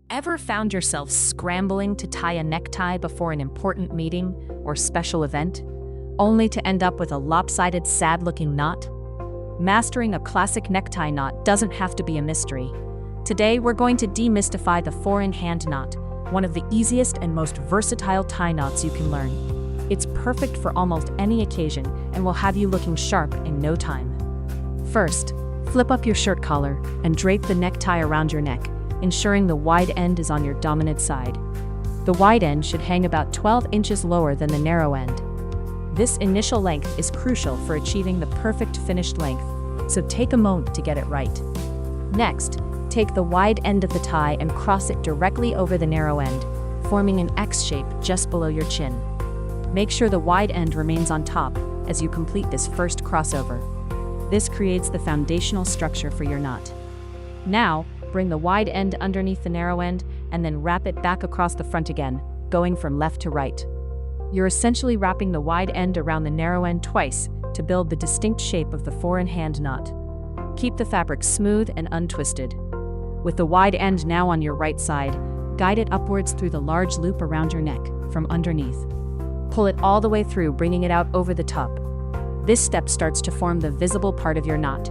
Ever found yourself scrambling to tie a necktie before an important meeting or special event, only to end up with a lopsided, sad-looking knot? Mastering a classic necktie knot doesn't have to be a mystery. Today, we're going to demystify the four-in-hand knot, one of the easiest and most versatile tie knots you can learn. It's perfect for almost any occasion and will have you looking sharp in no time. First, flip up your shirt collar and drape the necktie around your neck, ensuring the wide end is on your dominant side. The wide end should hang about 12 inches lower than the narrow end. This initial length is crucial for achieving the perfect finished length, so take a moment to get it right. Next, take the wide end of the tie and cross it directly over the narrow end, forming an X shape just below your chin. Make sure the wide end remains on top as you complete this first crossover. This creates the foundational structure for your knot. Now, bring the wide end underneath the narrow end and then wrap it back across the front again, going from left to right. You're essentially wrapping the wide end around the narrow end twice to build the distinct shape of the four-in-hand knot. Keep the fabric smooth and untwisted. With the wide end now on your right side, guide it upwards through the large loop around your neck from underneath. Pull it all the way through, bringing it out over the top. This step starts to form the visible part of your knot.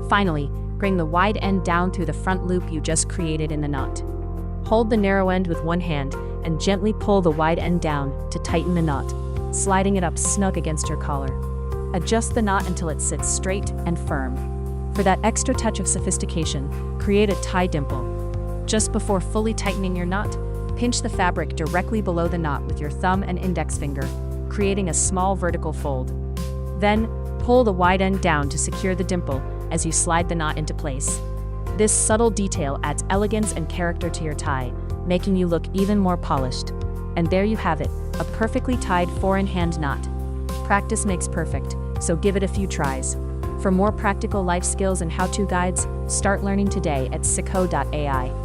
Finally, bring the wide end down through the front loop you just created in the knot. Hold the narrow end with one hand and gently pull the wide end down to tighten the knot, sliding it up snug against your collar. Adjust the knot until it sits straight and firm. For that extra touch of sophistication, create a tie dimple. Just before fully tightening your knot, pinch the fabric directly below the knot with your thumb and index finger, creating a small vertical fold. Then, pull the wide end down to secure the dimple as you slide the knot into place. This subtle detail adds elegance and character to your tie, making you look even more polished. And there you have it, a perfectly tied four-in-hand knot. Practice makes perfect, so give it a few tries. For more practical life skills and how-to guides, start learning today at Sikho.ai.